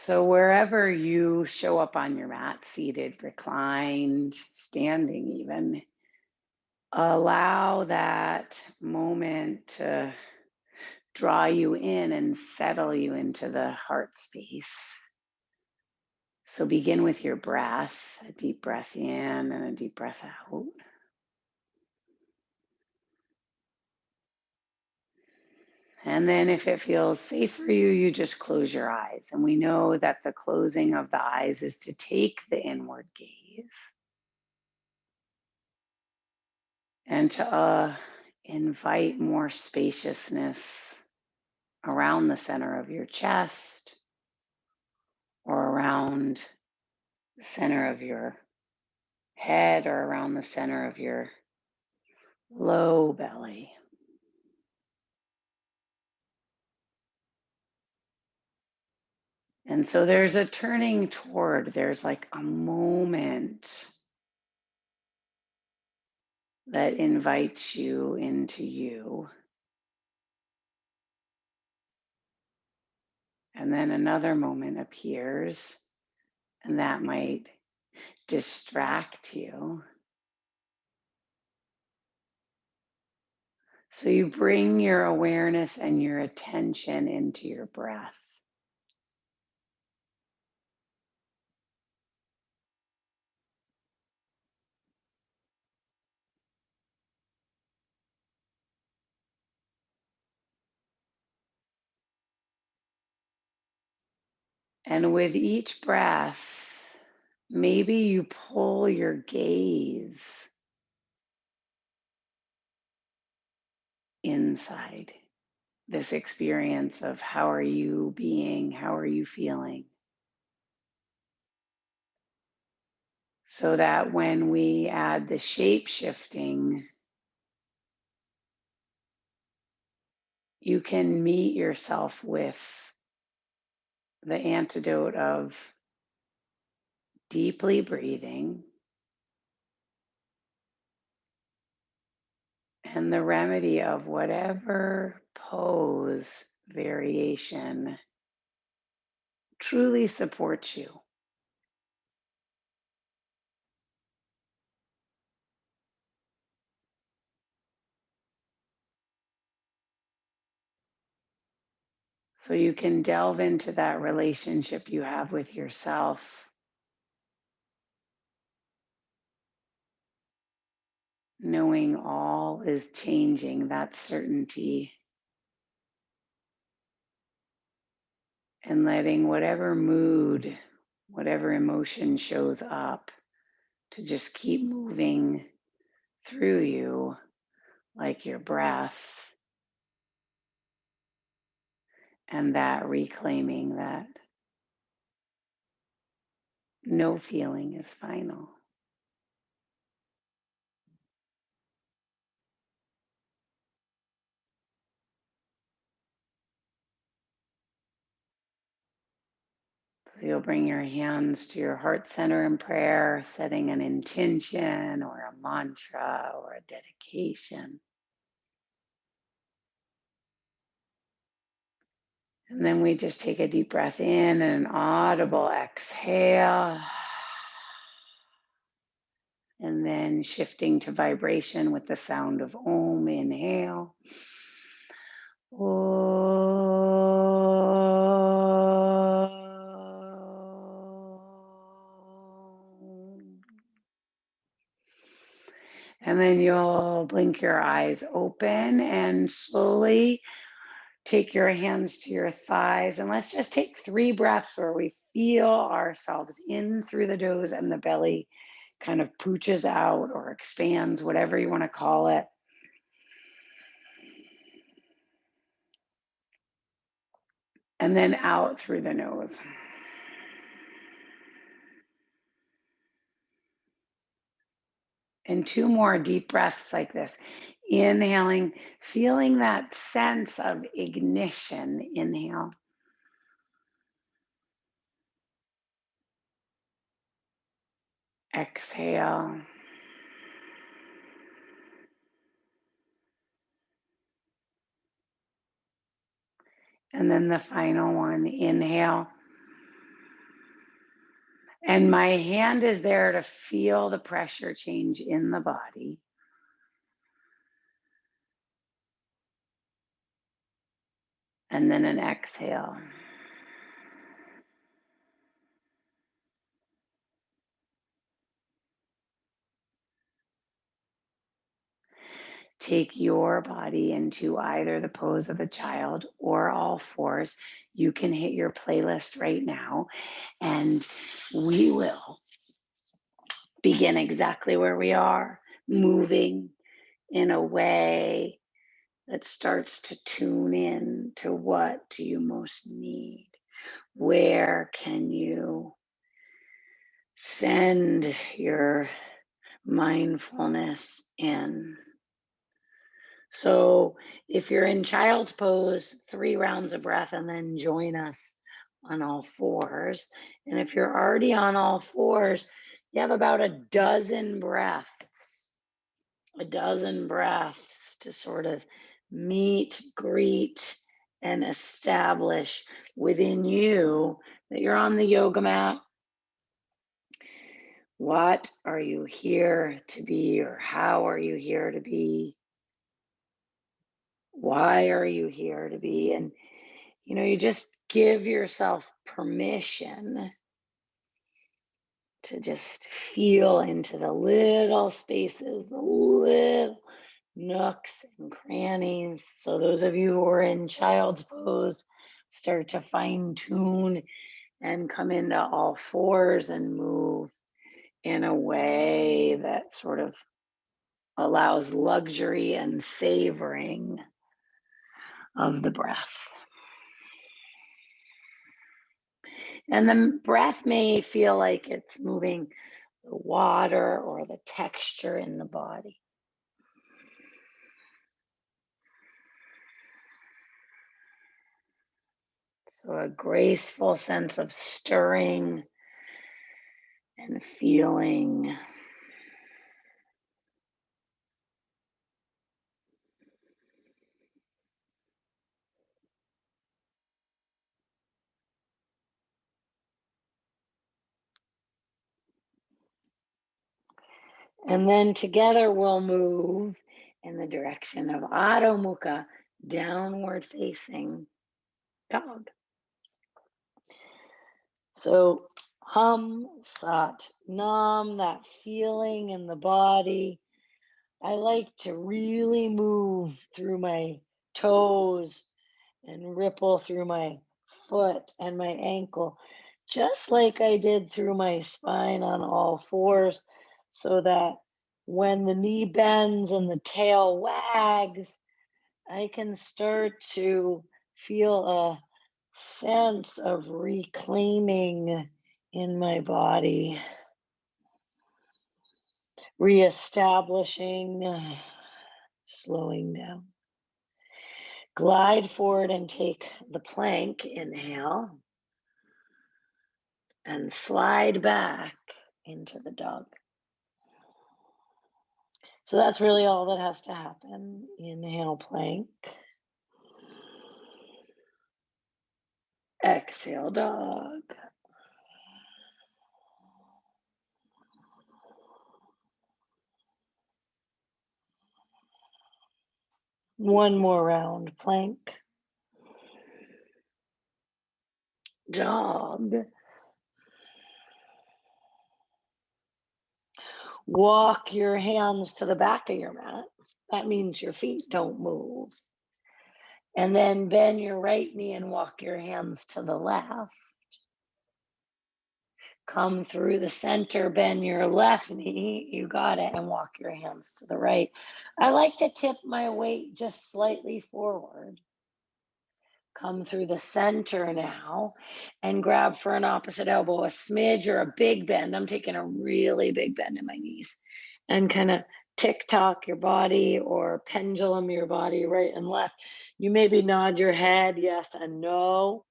So, wherever you show up on your mat, seated, reclined, standing, even, allow that moment to draw you in and settle you into the heart space. So, begin with your breath, a deep breath in and a deep breath out. And then, if it feels safe for you, you just close your eyes. And we know that the closing of the eyes is to take the inward gaze and to invite more spaciousness around the center of your chest or around the center of your head or around the center of your low belly. And so there's a turning toward, there's like a moment that invites you into you. And then another moment appears, and that might distract you. So you bring your awareness and your attention into your breath. And with each breath, maybe you pull your gaze inside this experience of how are you being, how are you feeling, so that when we add the shape shifting, you can meet yourself with the antidote of deeply breathing and the remedy of whatever pose variation truly supports you. So you can delve into that relationship you have with yourself, knowing all is changing, that certainty, and letting whatever mood, whatever emotion shows up to just keep moving through you like your breath, and that reclaiming that no feeling is final. So you'll bring your hands to your heart center in prayer, setting an intention or a mantra or a dedication. And then we just take a deep breath in and an audible exhale. And then shifting to vibration with the sound of Om, inhale. And then you'll blink your eyes open and slowly take your hands to your thighs. And let's just take 3 breaths where we feel ourselves in through the nose and the belly kind of pooches out or expands, whatever you want to call it. And then out through the nose. And 2 more deep breaths like this. Inhaling, feeling that sense of ignition. Inhale. Exhale. And then the final one, inhale. And my hand is there to feel the pressure change in the body. And then an exhale. Take your body into either the pose of a child or all fours. You can hit your playlist right now, and we will begin exactly where we are, moving in a way that starts to tune in to what do you most need? Where can you send your mindfulness in? So if you're in child's pose, 3 rounds of breath and then join us on all fours. And if you're already on all fours, you have about a dozen breaths to sort of meet, greet, and establish within you that you're on the yoga mat. What are you here to be, or how are you here to be? Why are you here to be? And you just give yourself permission to just feel into the little spaces, the little nooks and crannies. So those of you who are in child's pose, start to fine tune and come into all fours and move in a way that sort of allows luxury and savoring of the breath. And the breath may feel like it's moving the water or the texture in the body. So a graceful sense of stirring and feeling. And then together we'll move in the direction of Adho Mukha, downward facing dog. So hum, sat, nam, that feeling in the body. I like to really move through my toes and ripple through my foot and my ankle, just like I did through my spine on all fours, so that when the knee bends and the tail wags, I can start to feel a sense of reclaiming in my body, reestablishing, slowing down. Glide forward and take the plank, inhale, and slide back into the dog. So that's really all that has to happen. Inhale, plank. Exhale, dog. One more round, plank. Dog. Walk your hands to the back of your mat. That means your feet don't move. And then bend your right knee and walk your hands to the left. Come through the center, bend your left knee, you got it, and walk your hands to the right. I like to tip my weight just slightly forward. Come through the center now and grab for an opposite elbow, a smidge or a big bend. I'm taking a really big bend in my knees, and kind of tick-tock your body or pendulum your body right and left. You maybe nod your head yes and no.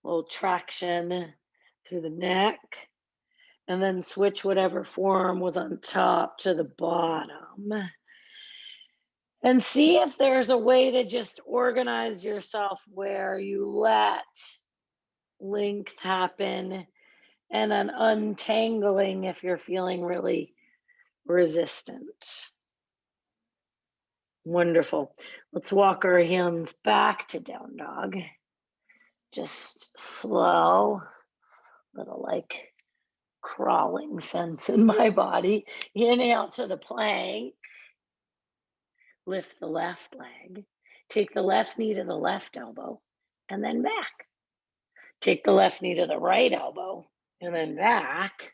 A little traction through the neck. And then switch whatever form was on top to the bottom. And see if there's a way to just organize yourself where you let length happen and an untangling if you're feeling really resistant. Wonderful. Let's walk our hands back to down dog. Just slow, little like crawling sense in my body. Inhale to the plank. Lift the left leg. Take the left knee to the left elbow and then back. Take the left knee to the right elbow and then back.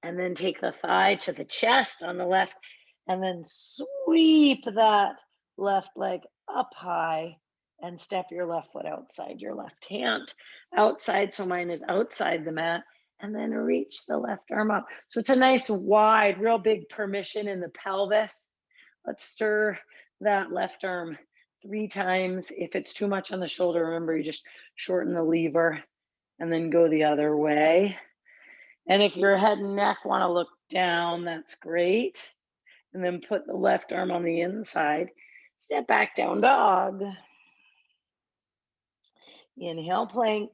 And then take the thigh to the chest on the left and then sweep that left leg up high and step your left foot outside your left hand outside. So mine is outside the mat, and then reach the left arm up. So it's a nice wide, real big permission in the pelvis. Let's stir that left arm 3 times. If it's too much on the shoulder, remember you just shorten the lever and then go the other way. And if your head and neck want to look down, that's great. And then put the left arm on the inside. Step back, down dog. Inhale, plank.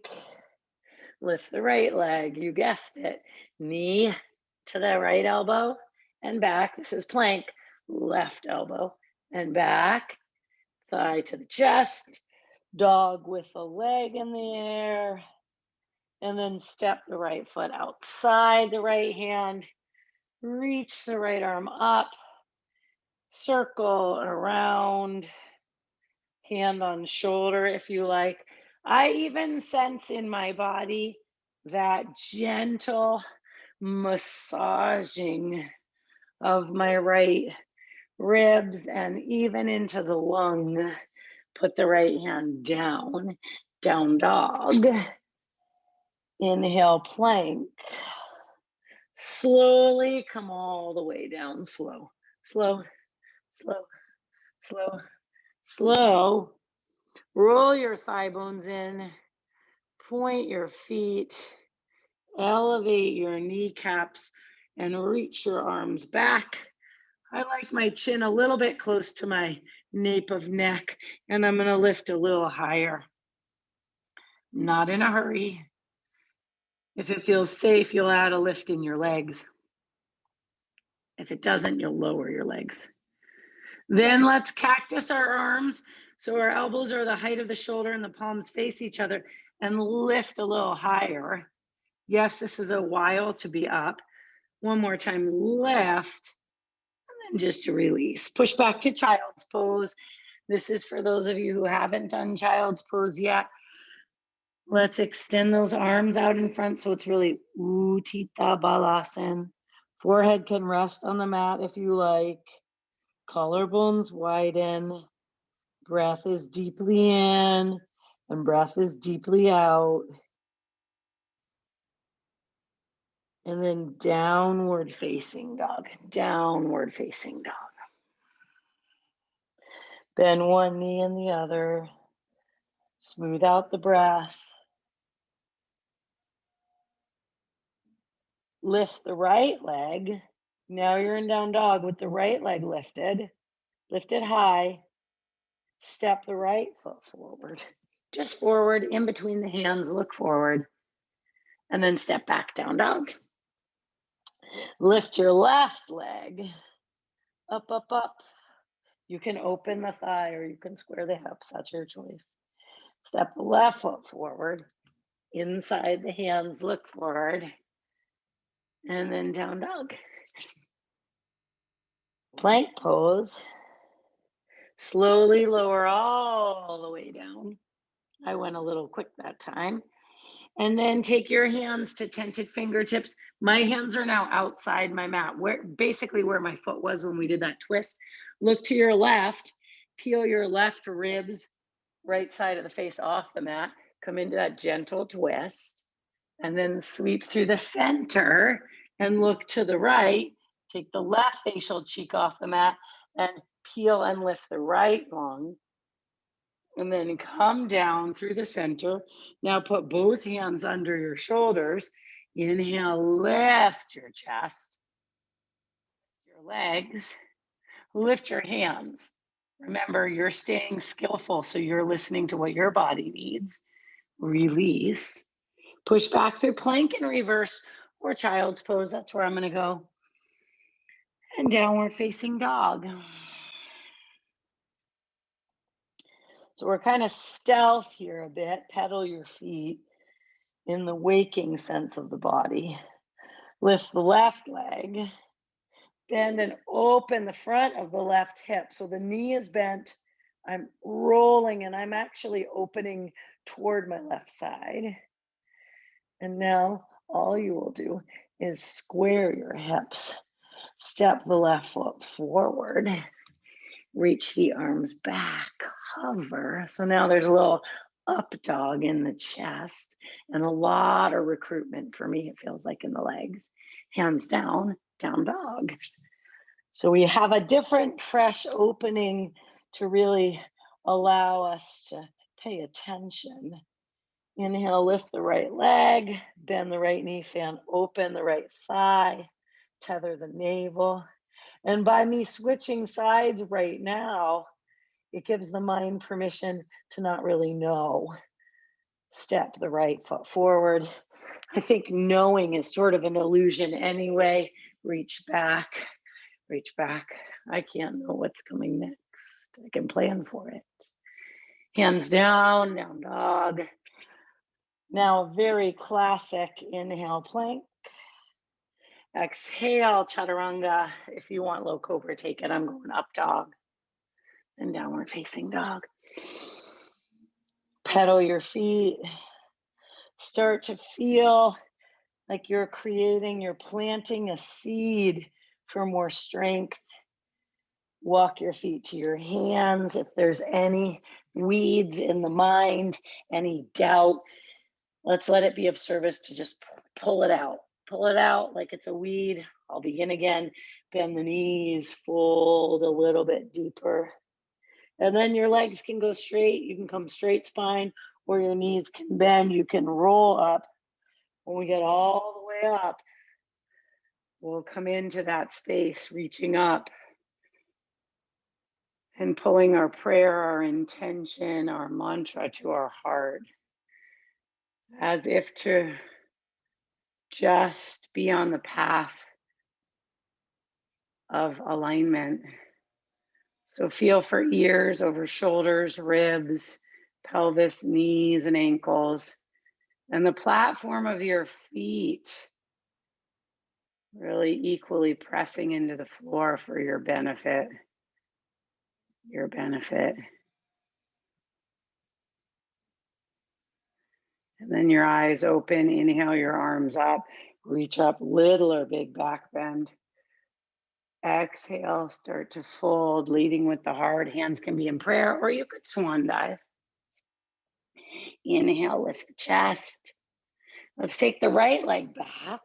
Lift the right leg. You guessed it. Knee to the right elbow and back. This is plank. Left elbow and back. Thigh to the chest. Dog with the leg in the air. And then step the right foot outside the right hand. Reach the right arm up. Circle around. Hand on shoulder if you like. I even sense in my body that gentle massaging of my right ribs and even into the lung. Put the right hand down, down dog. Inhale, plank. Slowly come all the way down, slow, slow, slow, slow, slow. Roll your thigh bones in, point your feet, elevate your kneecaps, and reach your arms back. I like my chin a little bit close to my nape of neck, and I'm going to lift a little higher. Not in a hurry. If it feels safe, you'll add a lift in your legs. If it doesn't, you'll lower your legs. Then let's cactus our arms so our elbows are the height of the shoulder and the palms face each other, and lift a little higher. Yes, this is a while to be up. One more time, lift, and then just to release. Push back to child's pose. This is for those of you who haven't done child's pose yet. Let's extend those arms out in front so it's really Utthita Balasana. Forehead can rest on the mat if you like. Collarbones widen. Breath is deeply in and breath is deeply out. And then downward facing dog, downward facing dog. Bend one knee and the other. Smooth out the breath. Lift the right leg. Now you're in down dog with the right leg lifted. Lift it high. Step the right foot forward. Just forward, in between the hands, look forward. And then step back, down dog. Lift your left leg. Up, up, up. You can open the thigh or you can square the hips. That's your choice. Step the left foot forward. Inside the hands, look forward. And then down dog. Plank pose. Slowly lower all the way down. I went a little quick that time. And then take your hands to tented fingertips. My hands are now outside my mat, basically where my foot was when we did that twist. Look to your left, peel your left ribs, right side of the face off the mat. Come into that gentle twist. And then sweep through the center and look to the right. Take the left facial cheek off the mat and peel and lift the right lung. And then come down through the center. Now put both hands under your shoulders. Inhale, lift your chest, your legs, lift your hands. Remember, you're staying skillful, so you're listening to what your body needs. release. Push back through plank and reverse or child's pose. That's where I'm going to go. And downward facing dog. So we're kind of stealth here a bit. Pedal your feet in the waking sense of the body. Lift the left leg. Bend and open the front of the left hip. So the knee is bent. I'm rolling and I'm actually opening toward my left side. And now all you will do is square your hips. Step the left foot forward. Reach the arms back. Hover. So now there's a little up dog in the chest and a lot of recruitment for me, it feels like, in the legs. Hands down, down dog. So we have a different, fresh opening to really allow us to pay attention. Inhale, lift the right leg, bend the right knee, fan open the right thigh, tether the navel. And by me switching sides right now, it gives the mind permission to not really know. Step the right foot forward. I think knowing is sort of an illusion anyway. Reach back. Reach back. I can't know what's coming next. I can plan for it. Hands down, down dog. Now, very classic inhale, plank. Exhale, chaturanga. If you want low cobra, take it. I'm going up dog and downward facing dog. Pedal your feet. Start to feel like you're planting a seed for more strength. Walk your feet to your hands. If there's any weeds in the mind, any doubt, let's let it be of service to just pull it out. Pull it out like it's a weed. I'll begin again. Bend the knees, fold a little bit deeper. And then your legs can go straight. You can come straight spine, or your knees can bend. You can roll up. When we get all the way up, we'll come into that space, reaching up and pulling our prayer, our intention, our mantra to our heart, as if to just be on the path of alignment. So feel for ears, over shoulders, ribs, pelvis, knees, and ankles, and the platform of your feet really equally pressing into the floor for your benefit. Your benefit. And then your eyes open, inhale your arms up, reach up, little or big back bend. Exhale, start to fold, leading with the heart. Hands can be in prayer, or you could swan dive. Inhale, lift the chest. Let's take the right leg back.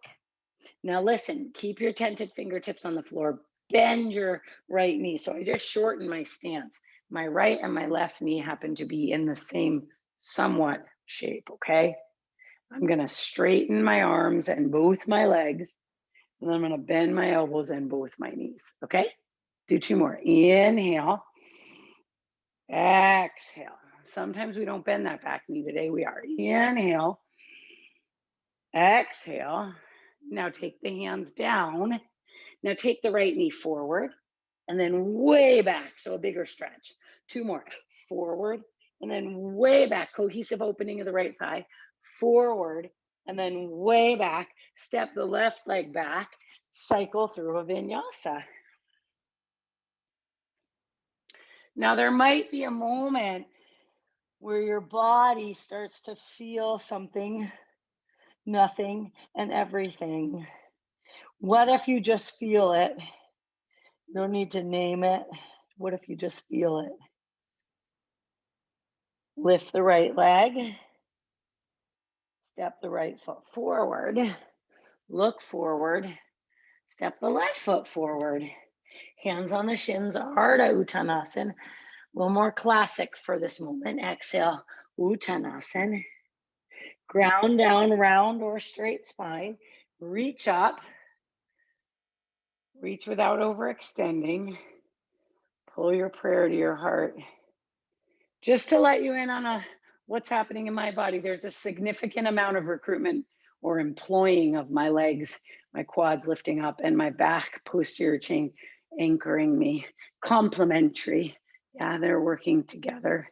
Now listen, keep your tented fingertips on the floor. Bend your right knee. So I just shortened my stance. My right and my left knee happen to be in the same somewhat shape, okay? I'm gonna straighten my arms and both my legs, and then I'm gonna bend my elbows and both my knees, okay? Do two more. Inhale. Exhale. Sometimes we don't bend that back knee. Today we are. Inhale. Exhale. Now take the hands down. Now take the right knee forward and then way back. So a bigger stretch. Two more. Forward and then way back. Cohesive opening of the right thigh. Forward and then way back. Step the left leg back. Cycle through a vinyasa. Now there might be a moment where your body starts to feel something, nothing, and everything. What if you just feel it? You don't need to name it. What if you just feel it? Lift the right leg. Step the right foot forward. Look forward. Step the left foot forward. Hands on the shins, Ardha Uttanasana. A little more classic for this moment. Exhale, Uttanasana. Ground down, round or straight spine. Reach up. Reach without overextending. Pull your prayer to your heart. Just to let you in on a what's happening in my body? There's a significant amount of recruitment or employing of my legs, my quads lifting up, and my back posterior chain anchoring me. Complementary. Yeah, they're working together.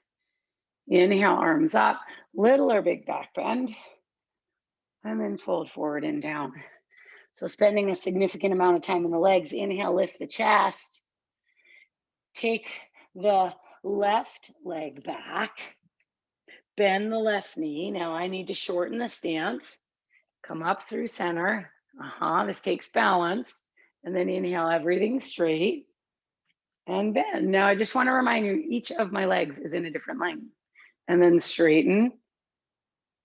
Inhale, arms up, little or big back bend, and then fold forward and down. So spending a significant amount of time in the legs. Inhale, lift the chest. Take the left leg back. Bend the left knee. Now I need to shorten the stance. Come up through center. This takes balance. And then inhale, everything straight and bend. Now I just want to remind you, each of my legs is in a different line. And then straighten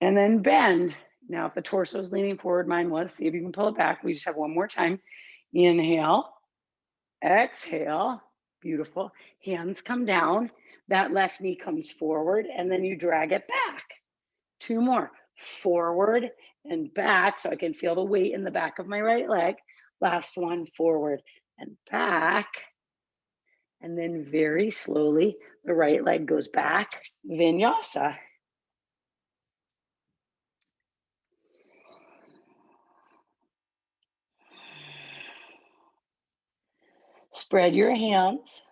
and then bend. Now, if the torso is leaning forward, mine was, see if you can pull it back. We just have one more time. Inhale, exhale, beautiful. Hands come down. That left knee comes forward and then you drag it back. Two more, forward and back so I can feel the weight in the back of my right leg. Last one, forward and back. And then very slowly, the right leg goes back, vinyasa. Spread your hands,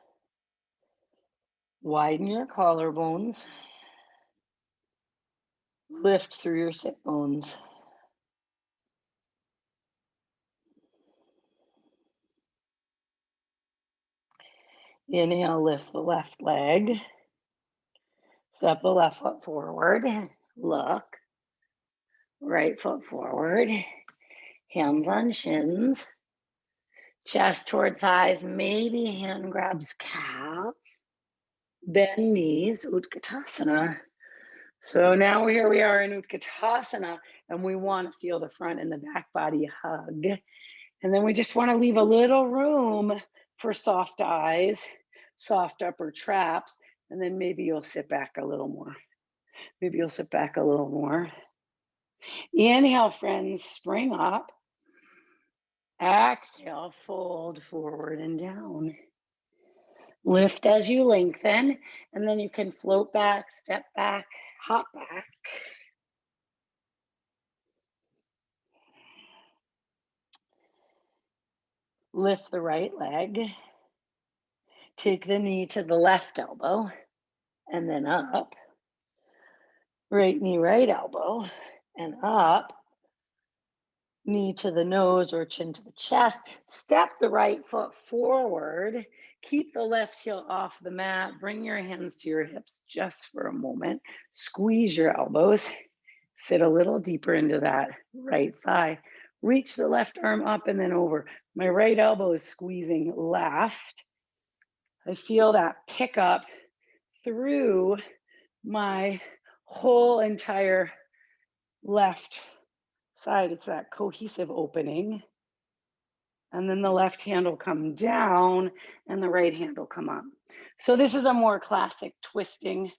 widen your collarbones, lift through your sit bones. Inhale, lift the left leg. Step the left foot forward. Look. Right foot forward. Hands on shins. Chest toward thighs. Maybe hand grabs calf. Bend knees. Utkatasana. So now here we are in Utkatasana, and we want to feel the front and the back body hug. And then we just want to leave a little room for soft eyes, soft upper traps, and then maybe you'll sit back a little more. Maybe you'll sit back a little more. Inhale, friends, spring up. Exhale, fold forward and down. Lift as you lengthen, and then you can float back, step back, hop back. Lift the right leg. Take the knee to the left elbow, and then up. Right knee, right elbow, and up. Knee to the nose or chin to the chest. Step the right foot forward. Keep the left heel off the mat. Bring your hands to your hips just for a moment. Squeeze your elbows. Sit a little deeper into that right thigh. Reach the left arm up and then over. My right elbow is squeezing left. I feel that pick up through my whole entire left side. It's that cohesive opening. And then the left hand will come down and the right hand will come up. So this is a more classic twisting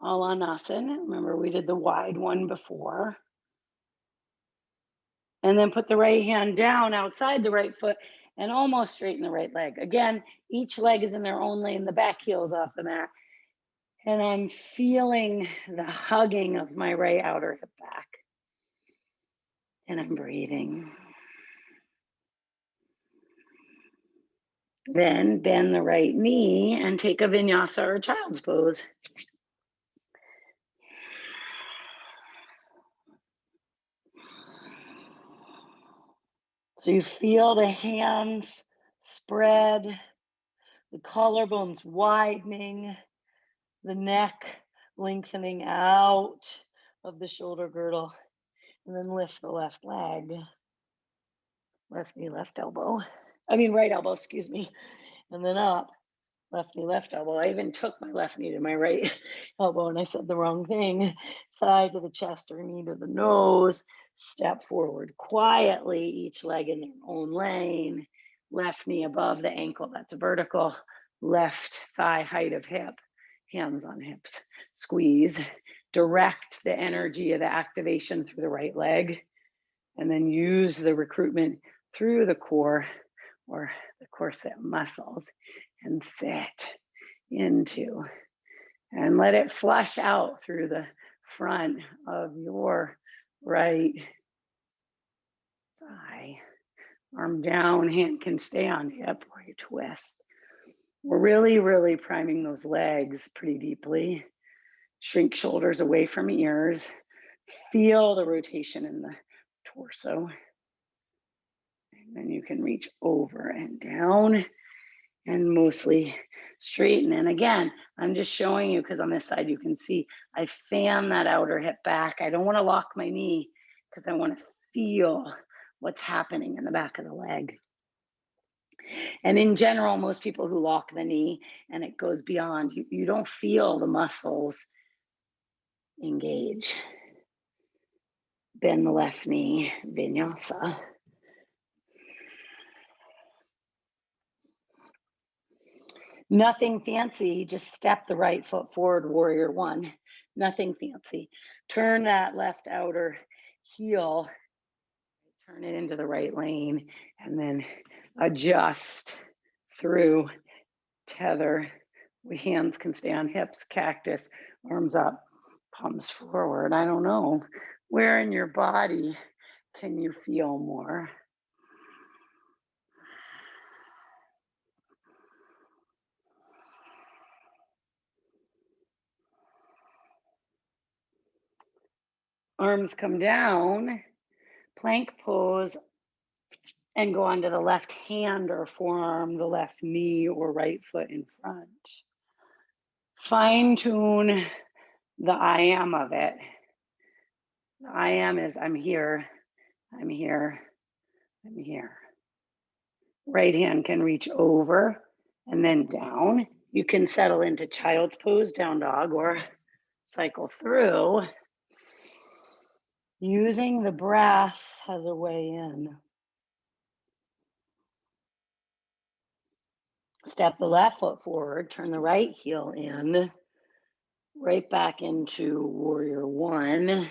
Alanasana. Remember, we did the wide one before. And then put the right hand down outside the right foot and almost straighten the right leg. Again, each leg is in their own lane. The back heel is off the mat. And I'm feeling the hugging of my right outer hip back. And I'm breathing. Then bend the right knee and take a vinyasa or child's pose. So you feel the hands spread, the collarbones widening, the neck lengthening out of the shoulder girdle, and then lift the left leg, left knee, left elbow. Right elbow, excuse me, and then up, left knee, left elbow. I even took my left knee to my right elbow and I said the wrong thing. Thigh to the chest or knee to the nose. Step forward quietly, each leg in their own lane. Left knee above the ankle, that's vertical. Left thigh height of hip, hands on hips. Squeeze. Direct the energy of the activation through the right leg. And then use the recruitment through the core or the corset muscles and sit into And let it flush out through the front of your right thigh. Arm down, hand can stay on hip or you twist. We're really, really priming those legs pretty deeply. Shrink shoulders away from ears. Feel the rotation in the torso. And then you can reach over and down and mostly straighten. And again, I'm just showing you because on this side you can see I fan that outer hip back. I don't want to lock my knee because I want to feel what's happening in the back of the leg. And in general, most people who lock the knee and it goes beyond, you don't feel the muscles engage. Bend the left knee, vinyasa. Nothing fancy, just step the right foot forward, warrior one. Nothing fancy. Turn that left outer heel, turn it into the right lane, and then adjust through tether. Hands can stay on hips, cactus, arms up, palms forward. I don't know. Where in your body can you feel more? Arms come down, plank pose, and go onto the left hand or forearm, the left knee or right foot in front. Fine tune the I am of it. The I am is I'm here, I'm here, I'm here. Right hand can reach over and then down. You can settle into child's pose, down dog, or cycle through. Using the breath as a way in. Step the left foot forward, turn the right heel in, right back into warrior one,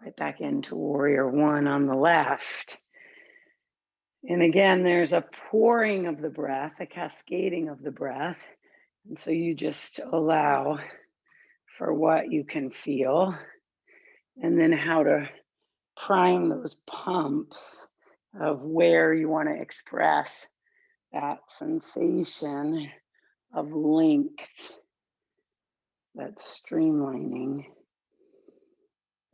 right back into warrior one on the left. And again, there's a pouring of the breath, a cascading of the breath. And so you just allow for what you can feel and then how to prime those pumps of where you want to express that sensation of length, that streamlining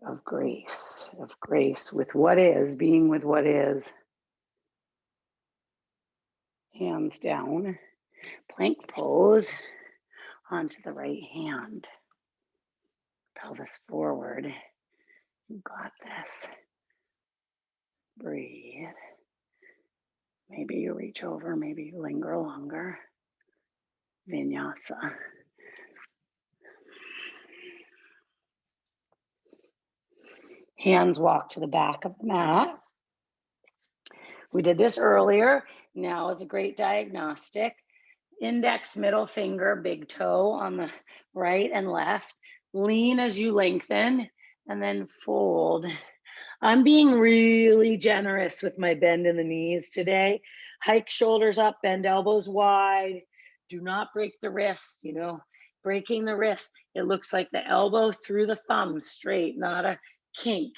of grace with what is, being with what is. Hands down, plank pose onto the right hand. Pelvis forward. You got this. Breathe. Maybe you reach over, maybe you linger longer. Vinyasa. Hands walk to the back of the mat. We did this earlier. Now is a great diagnostic. Index, middle finger, big toe on the right and left. Lean as you lengthen and then fold. I'm being really generous with my bend in the knees today. Hike shoulders up, bend elbows wide. Do not break the wrist, breaking the wrist. It looks like the elbow through the thumb straight, not a kink,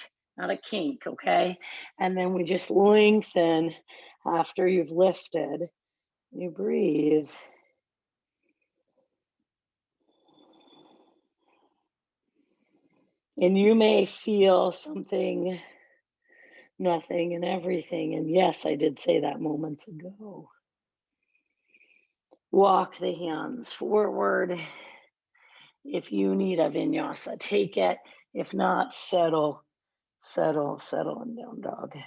okay? And then we just lengthen after you've lifted. You breathe. And you may feel something, nothing, and everything. And yes, I did say that moments ago. Walk the hands forward. If you need a vinyasa, take it. If not, settle in down dog.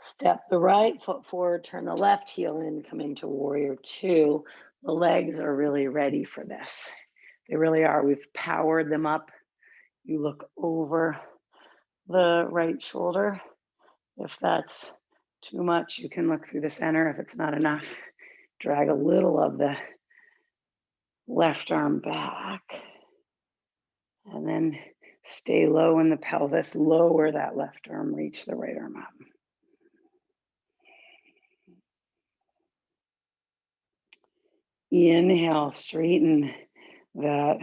Step the right foot forward, turn the left heel in, come into warrior two. The legs are really ready for this. They really are. We've powered them up. You look over the right shoulder. If that's too much, you can look through the center. If it's not enough, drag a little of the left arm back. And then stay low in the pelvis. Lower that left arm, reach the right arm up. Inhale, straighten that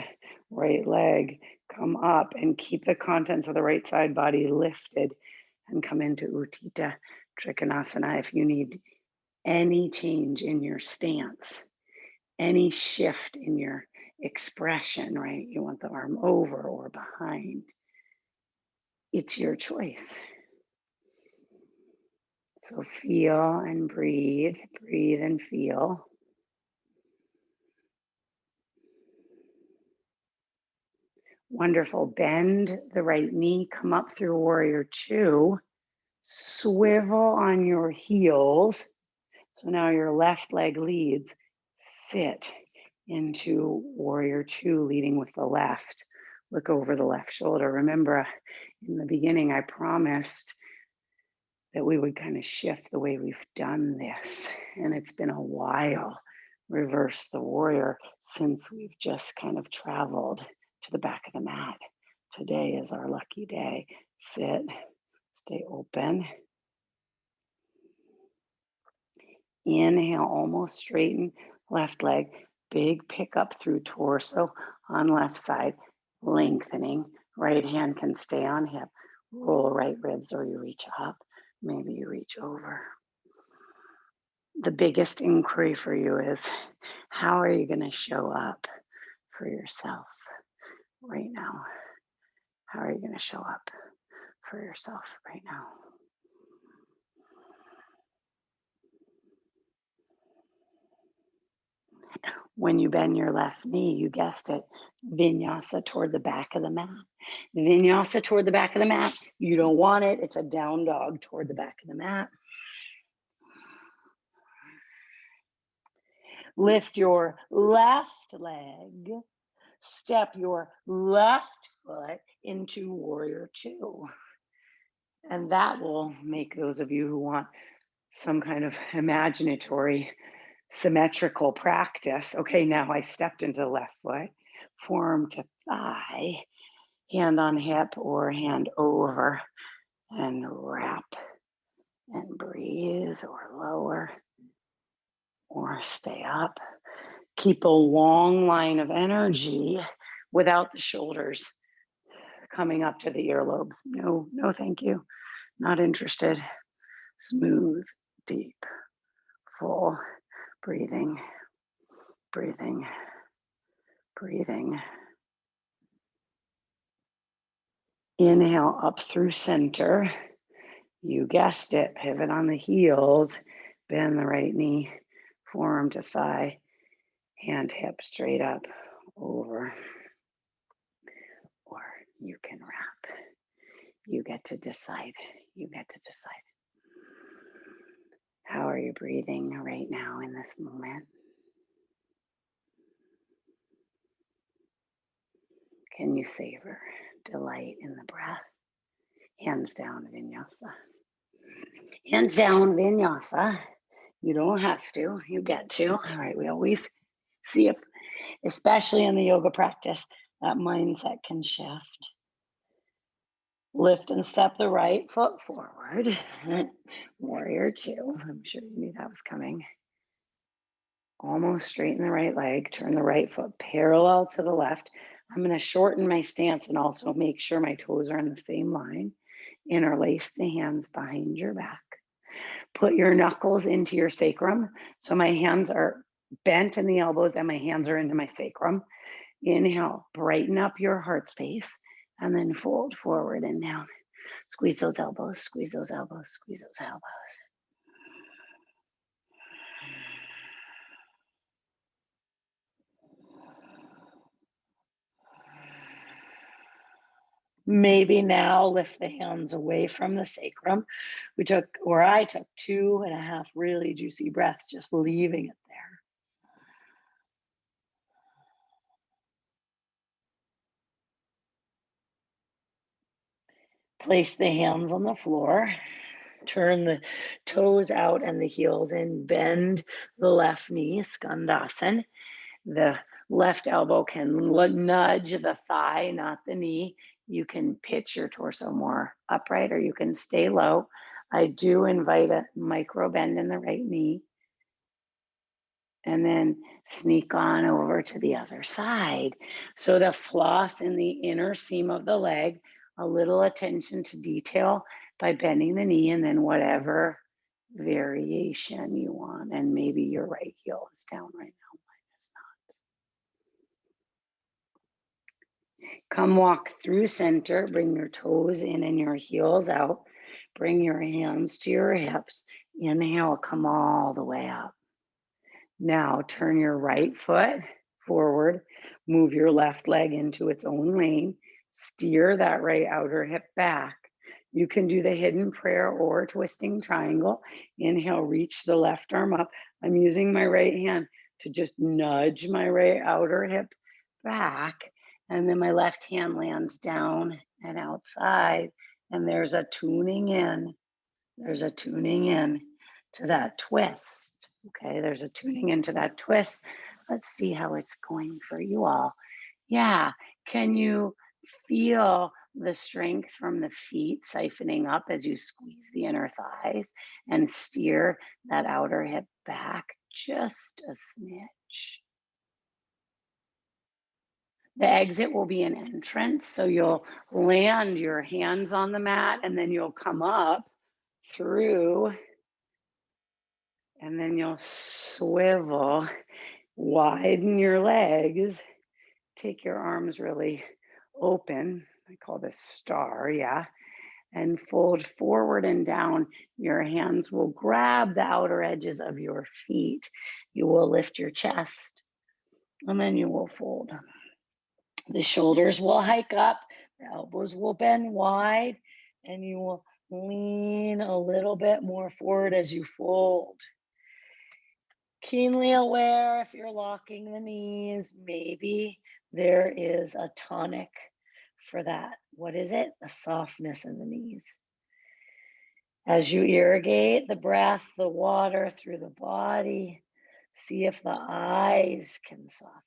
right leg, come up and keep the contents of the right side body lifted and come into Utthita Trikonasana. If you need any change in your stance, any shift in your expression, right? You want the arm over or behind. It's your choice. So feel and breathe, breathe and feel. Wonderful. Bend the right knee, come up through warrior two, swivel on your heels. So now your left leg leads, sit into warrior two, leading with the left. Look over the left shoulder. Remember, in the beginning, I promised that we would kind of shift the way we've done this. And it's been a while. Reverse the warrior since we've just kind of traveled to the back of the mat. Today is our lucky day. Sit, stay open. Inhale, almost straighten left leg. Big pickup through torso on left side, lengthening. Right hand can stay on hip. Roll right ribs or you reach up. Maybe you reach over. The biggest inquiry for you is how are you going to show up for yourself right now? How are you going to show up for yourself right now? When you bend your left knee, you guessed it, vinyasa toward the back of the mat. Vinyasa toward the back of the mat. You don't want it. It's a down dog toward the back of the mat. Lift your left leg. Step your left foot into warrior two. And that will make those of you who want some kind of imaginatory symmetrical practice. Okay, now I stepped into the left foot, form to thigh, hand on hip or hand over, and wrap and breathe or lower or stay up. Keep a long line of energy without the shoulders coming up to the earlobes. No, no, thank you. Not interested. Smooth, deep, full breathing, breathing, breathing. Inhale up through center. You guessed it, pivot on the heels, bend the right knee, forearm to thigh, hand hip straight up, over, or you can wrap. You get to decide. You get to decide. How are you breathing right now in this moment? Can you savor, delight in the breath? Hands down, vinyasa. Hands down, vinyasa. You don't have to, you get to. All right, we always see if, especially in the yoga practice, that mindset can shift. Lift and step the right foot forward. Warrior two. I'm sure you knew that was coming. Almost straighten the right leg. Turn the right foot parallel to the left. I'm going to shorten my stance and also make sure my toes are in the same line. Interlace the hands behind your back. Put your knuckles into your sacrum. So my hands are bent in the elbows and my hands are into my sacrum. Inhale, brighten up your heart space and then fold forward and down. Squeeze those elbows, squeeze those elbows, squeeze those elbows. Maybe now lift the hands away from the sacrum. I took 2.5 really juicy breaths, just leaving it there. Place the hands on the floor. Turn the toes out and the heels in. Bend the left knee, skandasana. The left elbow can nudge the thigh, not the knee. You can pitch your torso more upright or you can stay low. I do invite a micro bend in the right knee and then sneak on over to the other side. So the floss in the inner seam of the leg, a little attention to detail by bending the knee, and then whatever variation you want. And maybe your right heel is down right now, mine is not. Come walk through center, bring your toes in and your heels out. Bring your hands to your hips. Inhale, come all the way up. Now turn your right foot forward, move your left leg into its own lane, steer that right outer hip back. You can do the hidden prayer or twisting triangle. Inhale, reach the left arm up. I'm using my right hand to just nudge my right outer hip back, and then my left hand lands down and outside, and there's a tuning in. There's a tuning in to that twist. Okay, there's a tuning into that twist. Let's see how it's going for you all. Yeah, can you feel the strength from the feet siphoning up as you squeeze the inner thighs and steer that outer hip back just a smidge? The exit will be an entrance, so you'll land your hands on the mat and then you'll come up through, and then you'll swivel, widen your legs, take your arms really open. I call this star, yeah. And fold forward and down. Your hands will grab the outer edges of your feet. You will lift your chest, and then you will fold. The shoulders will hike up, the elbows will bend wide, and you will lean a little bit more forward as you fold. Keenly aware if you're locking the knees, maybe there is a tonic for that. What is it? A softness in the knees. As you irrigate the breath, the water through the body, see if the eyes can soften.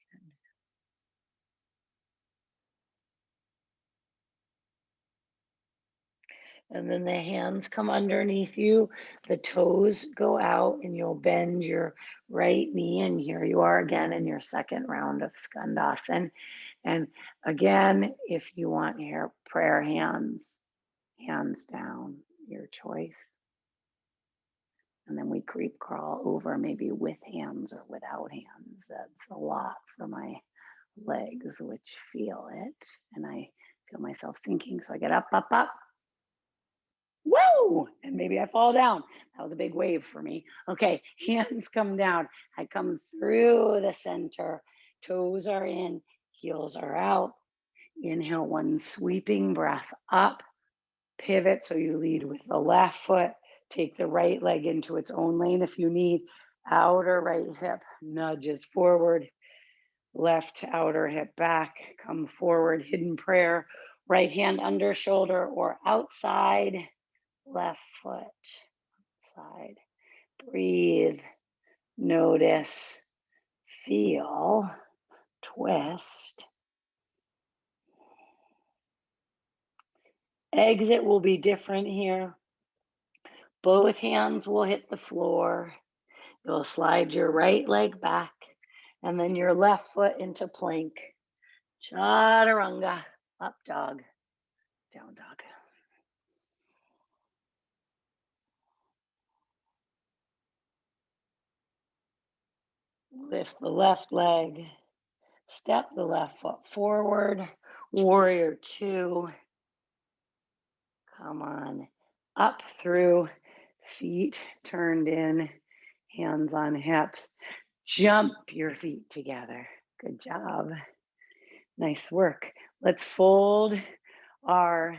And then the hands come underneath you, the toes go out, and you'll bend your right knee. And here you are again in your second round of Skandasana. And again, if you want your prayer hands, hands down, your choice. And then we creep crawl over, maybe with hands or without hands. That's a lot for my legs, which feel it. And I feel myself sinking. So I get up, up, up. Woo! And maybe I fall down. That was a big wave for me. Okay, hands come down. I come through the center. Toes are in, heels are out. Inhale, one sweeping breath up. Pivot, so you lead with the left foot. Take the right leg into its own lane if you need. Outer right hip nudges forward. Left outer hip back. Come forward, hidden prayer. Right hand under shoulder or outside. Left foot, side. Breathe, notice, feel, twist. Exit will be different here. Both hands will hit the floor. You'll slide your right leg back and then your left foot into plank. Chaturanga, up dog, down dog. Lift the left leg, step the left foot forward, warrior two. Come on, up through, feet turned in, hands on hips. Jump your feet together. Good job. Nice work. Let's fold our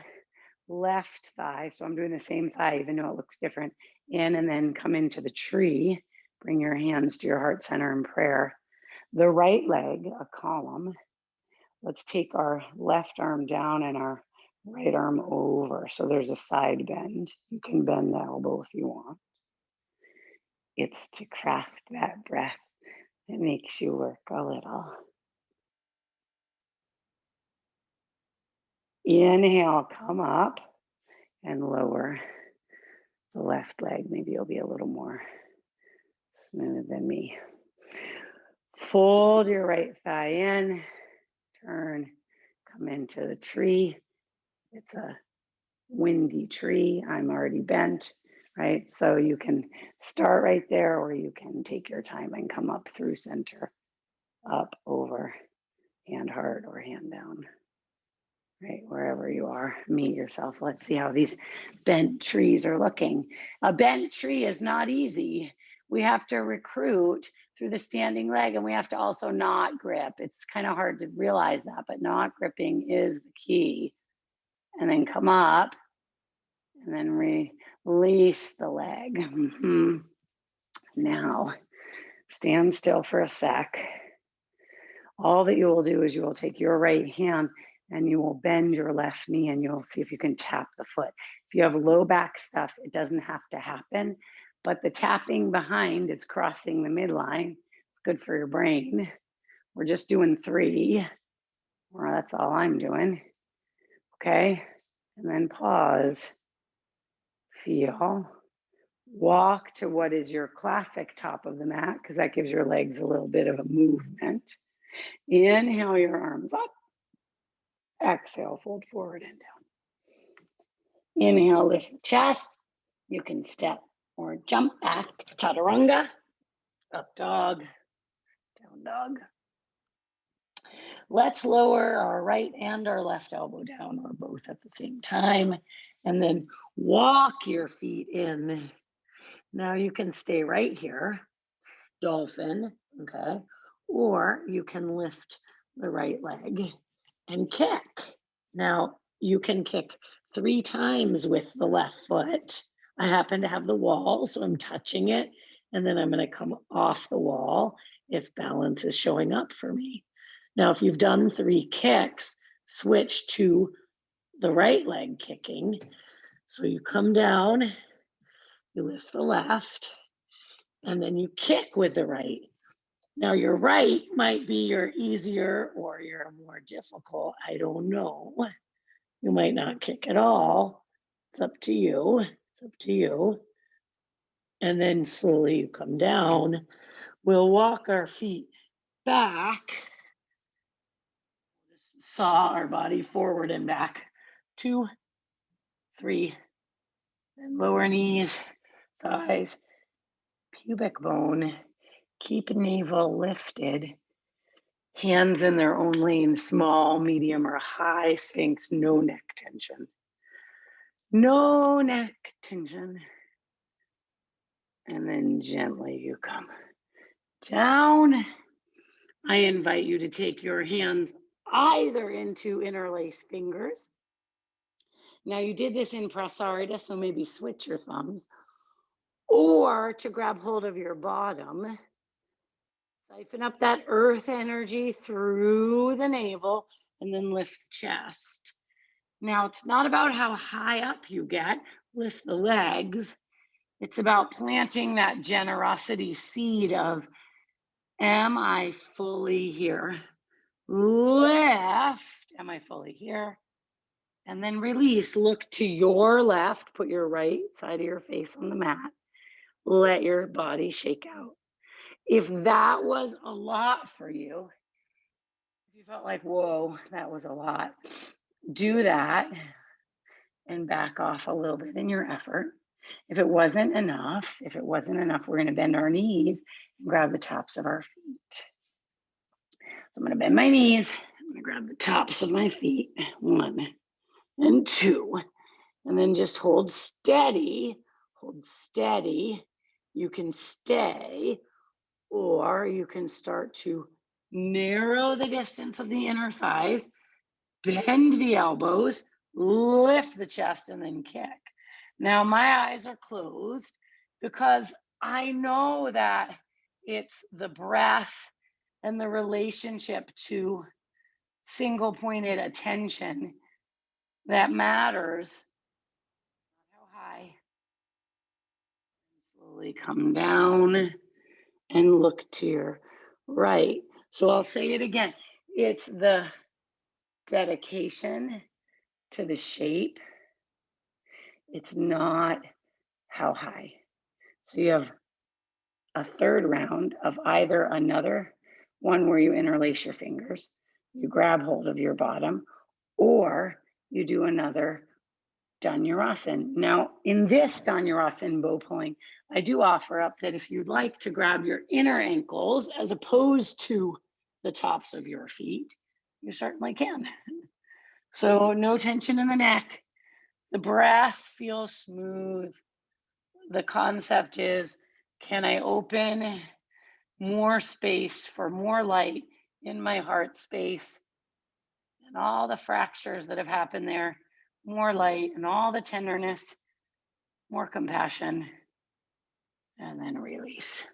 left thigh. So I'm doing the same thigh, even though it looks different. In and then come into the tree. Bring your hands to your heart center in prayer. The right leg, a column. Let's take our left arm down and our right arm over. So there's a side bend. You can bend the elbow if you want. It's to craft that breath that makes you work a little. Inhale, come up and lower the left leg. Maybe you'll be a little more smooth than me. Fold your right thigh in, turn, come into the tree. It's a windy tree. I'm already bent, right? So you can start right there, or you can take your time and come up through center, up, over, hand heart, or hand down, right? Wherever you are, meet yourself. Let's see how these bent trees are looking. A bent tree is not easy. We have to recruit through the standing leg, and we have to also not grip. It's kind of hard to realize that, but not gripping is the key. And then come up and then release the leg. Now, stand still for a sec. All that you will do is you will take your right hand and you will bend your left knee and you'll see if you can tap the foot. If you have low back stuff, it doesn't have to happen, but the tapping behind is crossing the midline. It's good for your brain. We're just doing 3, or that's all I'm doing. Okay, and then pause, feel, walk to what is your classic top of the mat, because that gives your legs a little bit of a movement. Inhale your arms up. Exhale, fold forward and down. Inhale, lift the chest. You can step or jump back to chaturanga, up dog, down dog. Let's lower our right and our left elbow down, or both at the same time, and then walk your feet in. Now you can stay right here, dolphin, okay? Or you can lift the right leg and kick. Now you can kick 3 times with the left foot. I happen to have the wall, so I'm touching it, and then I'm going to come off the wall if balance is showing up for me. Now, if you've done 3 kicks, switch to the right leg kicking. So you come down, you lift the left, and then you kick with the right. Now, your right might be your easier or your more difficult. I don't know. You might not kick at all. It's up to you. It's up to you. And then slowly you come down. We'll walk our feet back, saw our body forward and back. 2, 3, and lower knees, thighs, pubic bone. Keep navel lifted. Hands in their own lane, small, medium, or high sphinx, no neck tension. No neck tension. And then gently you come down. I invite you to take your hands either into interlace fingers. Now you did this in prasarita, so maybe switch your thumbs, or to grab hold of your bottom. Siphon up that earth energy through the navel and then lift the chest. Now, it's not about how high up you get, lift the legs. It's about planting that generosity seed of, am I fully here? Lift, am I fully here? And then release, look to your left, put your right side of your face on the mat. Let your body shake out. If that was a lot for you, if you felt like, whoa, that was a lot, do that and back off a little bit in your effort. If it wasn't enough, we're going to bend our knees and grab the tops of our feet. So I'm going to bend my knees. I'm going to grab the tops of my feet. 1 and 2. And then just hold steady. Hold steady. You can stay, or you can start to narrow the distance of the inner thighs, bend the elbows, lift the chest, and then kick. Now, my eyes are closed because I know that it's the breath and the relationship to single pointed attention that matters. How high? Slowly come down and look to your right. So I'll say it again. It's the dedication to the shape. It's not how high. So you have a third round of either another one where you interlace your fingers, you grab hold of your bottom, or you do another Dhanurasana. Now, in this Dhanurasana bow pulling, I do offer up that if you'd like to grab your inner ankles as opposed to the tops of your feet, you certainly can. So no tension in the neck. The breath feels smooth. The concept is, can I open more space for more light in my heart space and all the fractures that have happened there, more light and all the tenderness, more compassion, and then release.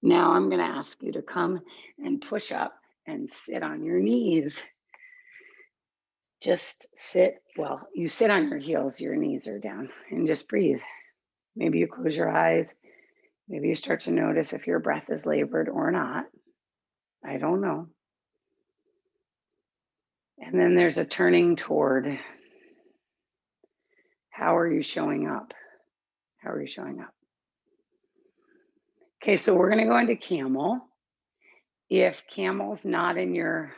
Now I'm going to ask you to come and push up and sit on your knees. Just sit, well, you sit on your heels, your knees are down, and just breathe. Maybe you close your eyes. Maybe you start to notice if your breath is labored or not. I don't know. And then there's a turning toward, how are you showing up? How are you showing up? Okay, so we're going to go into camel. If camel's not in your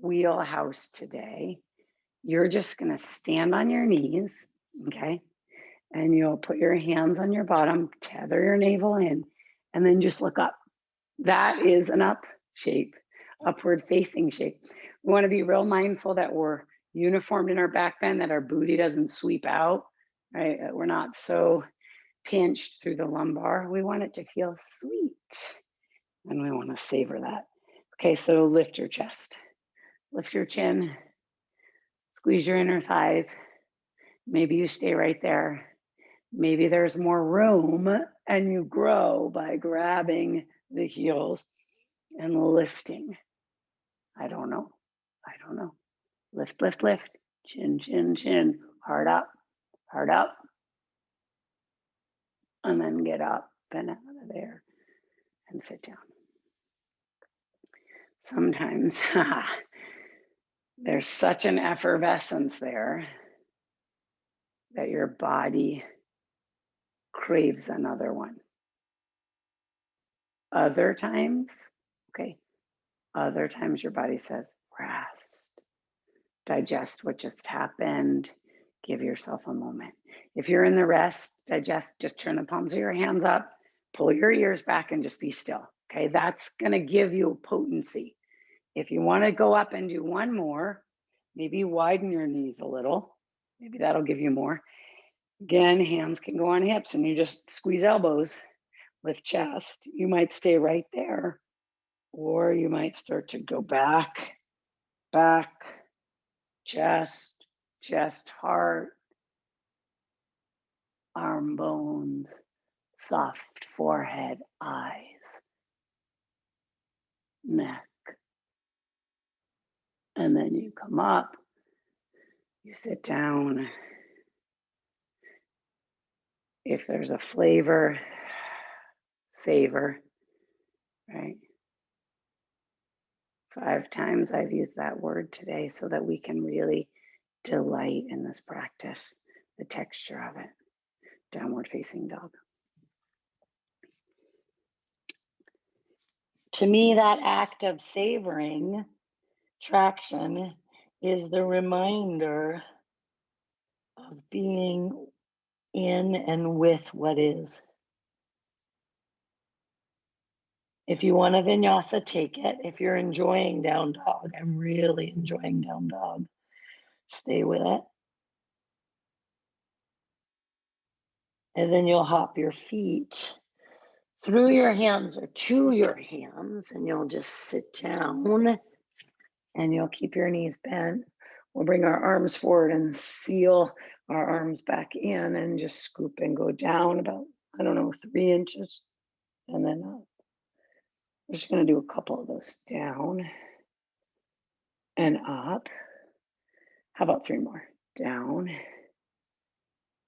wheelhouse today, you're just going to stand on your knees, okay? And you'll put your hands on your bottom, tether your navel in, and then just look up. That is an up shape, upward facing shape. We want to be real mindful that we're uniformed in our back bend, that our booty doesn't sweep out, right? That we're not so pinched through the lumbar. We want it to feel sweet, and we want to savor that. Okay, so lift your chest, lift your chin, squeeze your inner thighs. Maybe you stay right there. Maybe there's more room and you grow by grabbing the heels and lifting. I don't know. I don't know. Lift, lift, lift. Chin, chin, chin. Heart up, heart up. And then get up and out of there and sit down. Sometimes there's such an effervescence there that your body craves another one. Other times, okay, other times your body says, rest, digest what just happened, give yourself a moment. If you're in the rest, digest, just turn the palms of your hands up, pull your ears back and just be still, okay? That's gonna give you potency. If you wanna go up and do one more, maybe widen your knees a little, maybe that'll give you more. Again, hands can go on hips and you just squeeze elbows, lift chest. You might stay right there, or you might start to go back, back, chest, chest, heart, arm bones, soft forehead, eyes, neck. And then you come up, you sit down. If there's a flavor, savor, right? 5 times I've used that word today so that we can really delight in this practice, the texture of it. Downward facing dog. To me, that act of savoring traction is the reminder of being in and with what is. If you want a vinyasa, take it. If you're enjoying down dog, I'm really enjoying down dog, stay with it. And then you'll hop your feet through your hands or to your hands, and you'll just sit down and you'll keep your knees bent. We'll bring our arms forward and seal our arms back in and just scoop and go down about, 3 inches and then up. We're just going to do a couple of those down and up. How about 3 more? Down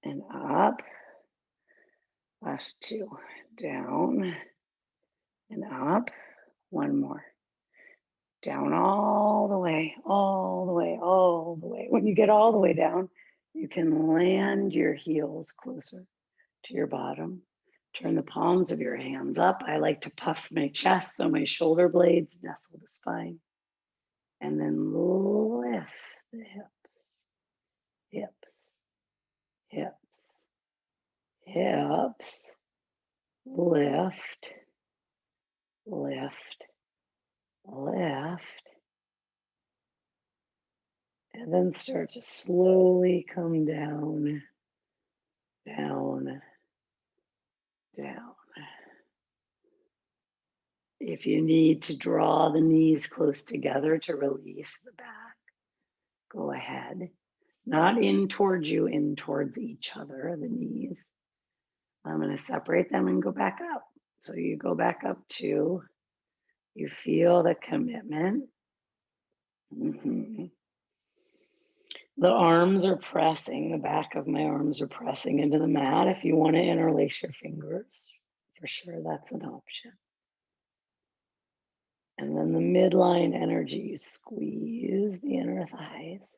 and up. Last 2. Down and up. 1 more. Down all the way, all the way, all the way. When you get all the way down, you can land your heels closer to your bottom. Turn the palms of your hands up. I like to puff my chest so my shoulder blades nestle the spine. And then lift the hips, hips, hips, hips. Lift, lift, lift. And then start to slowly come down, down, down. If you need to draw the knees close together to release the back, go ahead. Not in towards you, in towards each other, the knees. I'm going to separate them and go back up. So you go back up to, you feel the commitment. The arms are pressing, the back of my arms are pressing into the mat. If you want to interlace your fingers, for sure, that's an option. And then the midline energy, you squeeze the inner thighs.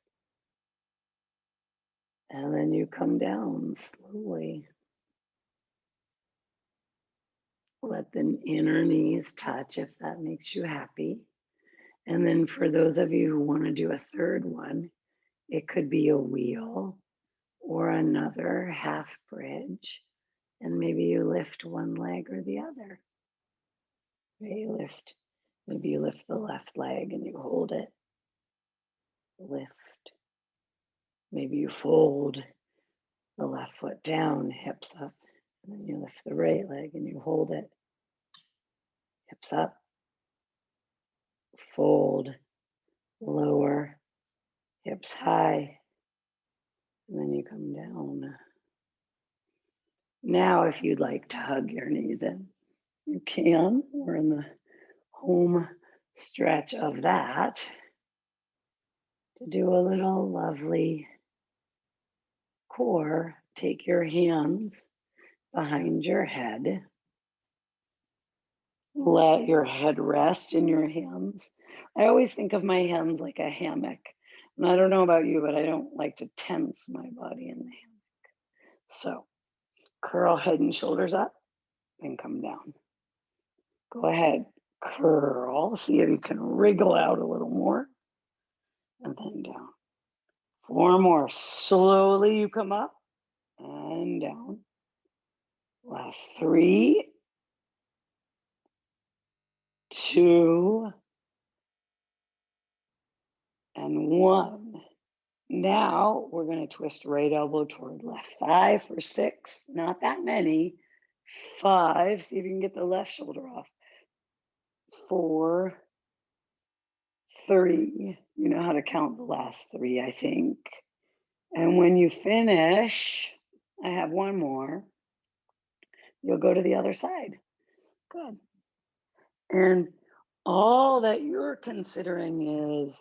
And then you come down slowly. Let the inner knees touch if that makes you happy. And then for those of you who want to do a third one, it could be a wheel or another half bridge. And maybe you lift one leg or the other. Maybe you lift the left leg and you hold it. Lift. Maybe you fold the left foot down, hips up, and then you lift the right leg and you hold it. Hips up, fold, lower, hips high, and then you come down. Now, if you'd like to hug your knees in, you can. We're in the home stretch of that. To do a little lovely core, take your hands behind your head. Let your head rest in your hands. I always think of my hands like a hammock. And I don't know about you, but I don't like to tense my body in the hammock. So curl head and shoulders up and come down. Go ahead, curl. See if you can wriggle out a little more. And then down. 4 more. Slowly you come up and down. Last 3, 2, and 1. Now we're going to twist right elbow toward left thigh for 6. Not that many. 5. See if you can get the left shoulder off. 4, 3. You know how to count the last 3, I think. And when you finish, I have 1 more. You'll go to the other side. Good. And all that you're considering is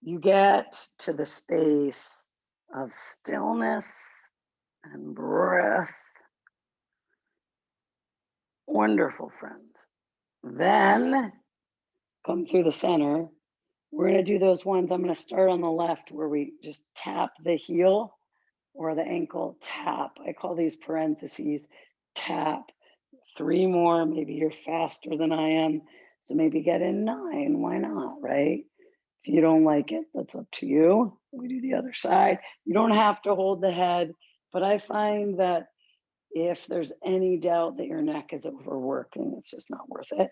you get to the space of stillness and breath. Wonderful, friends. Then come through the center. We're going to do those ones. I'm going to start on the left where we just tap the heel or the ankle, tap. I call these parentheses, tap. 3 more, maybe you're faster than I am. So maybe get in 9, why not, right? If you don't like it, that's up to you. We do the other side. You don't have to hold the head, but I find that if there's any doubt that your neck is overworking, it's just not worth it.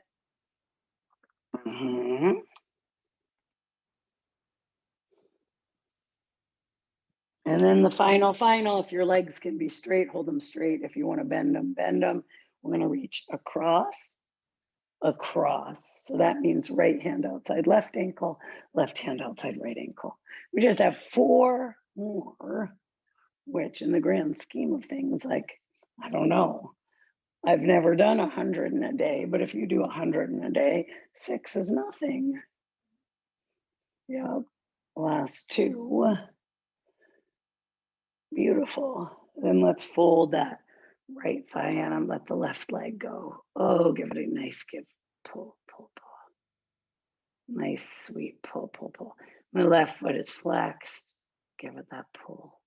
And then the final, if your legs can be straight, hold them straight. If you want to bend them, bend them. We're going to reach across. So that means right hand outside left ankle, left hand outside right ankle. We just have 4 more, which in the grand scheme of things, like, I don't know. I've never done 100 in a day, but if you do 100 in a day, 6 is nothing. Yeah, last 2. Beautiful. Then let's fold that right thigh in and let the left leg go. Oh, give it a nice give. Pull, pull, pull. Nice, sweet pull, pull, pull. My left foot is flexed. Give it that pull.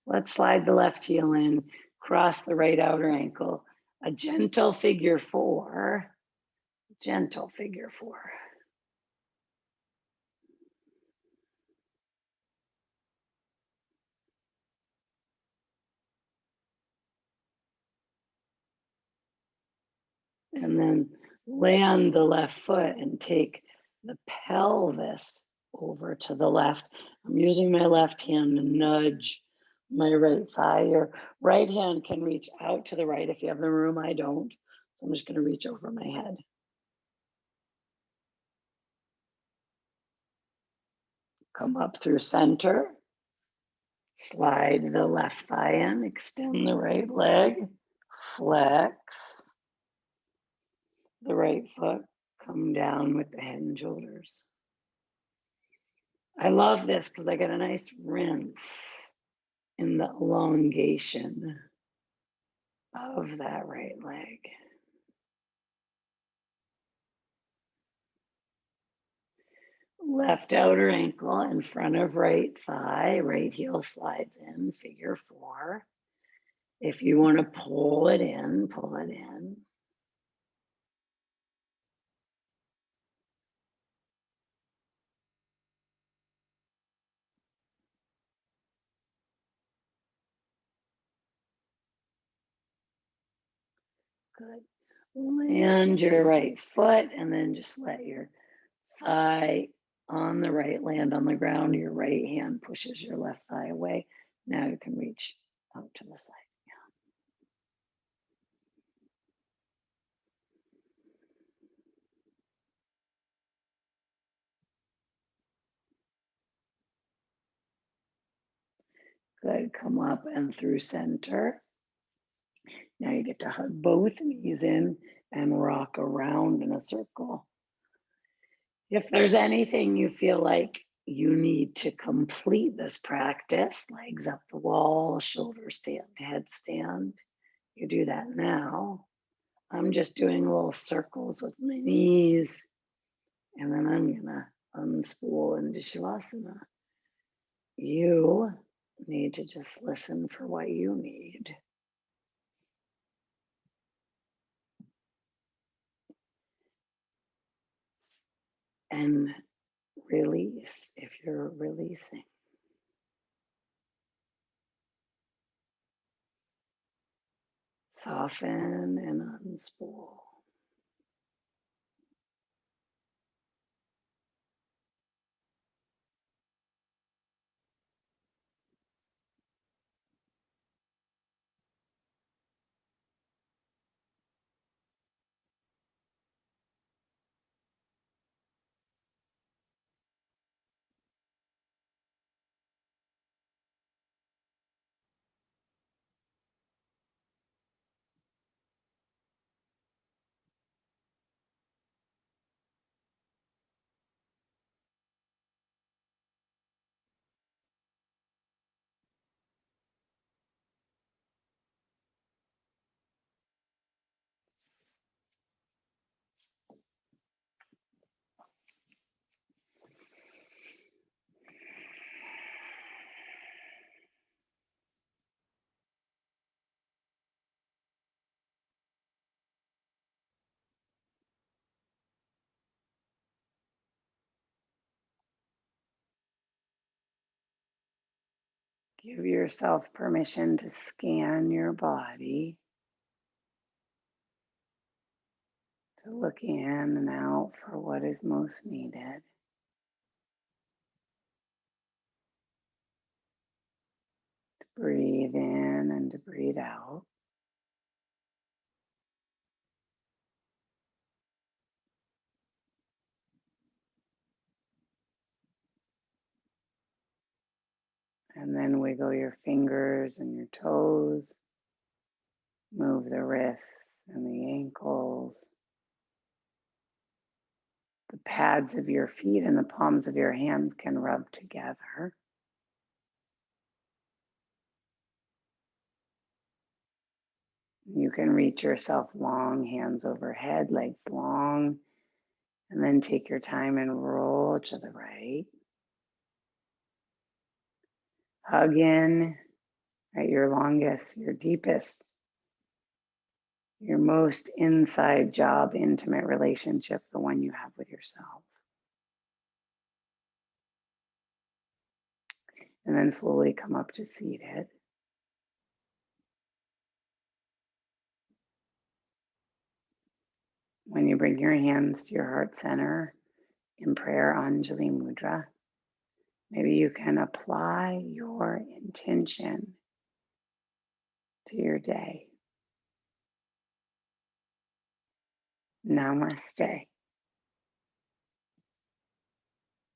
Let's slide the left heel in, Cross the right outer ankle, a gentle figure four. And then land the left foot and take the pelvis over to the left. I'm using my left hand to nudge my right thigh. Your right hand can reach out to the right if you have the room. I don't. So I'm just going to reach over my head. Come up through center. Slide the left thigh in, extend the right leg, flex the right foot, come down with the head and shoulders. I love this because I get a nice rinse in the elongation of that right leg. Left outer ankle in front of right thigh, right heel slides in, figure four. If you want to pull it in, pull it in. Good. Land your right foot and then just let your thigh on the right land on the ground. Your right hand pushes your left thigh away. Now you can reach out to the side. Good. Come up and through center. Now you get to hug both knees in and rock around in a circle. If there's anything you feel like you need to complete this practice, legs up the wall, shoulder stand, headstand, you do that now. I'm just doing little circles with my knees, and then I'm gonna unspool into Shavasana. You need to just listen for what you need. And release if you're releasing. Soften and unspool. Give yourself permission to scan your body, to look in and out for what is most needed. To breathe in and to breathe out. And then wiggle your fingers and your toes. Move the wrists and the ankles. The pads of your feet and the palms of your hands can rub together. You can reach yourself long, hands overhead, legs long, and then take your time and roll to the right. Hug in right? Your longest, your deepest, your most inside job, intimate relationship, the one you have with yourself. And then slowly come up to seated. When you bring your hands to your heart center in prayer, Anjali Mudra, maybe you can apply your intention to your day. Namaste.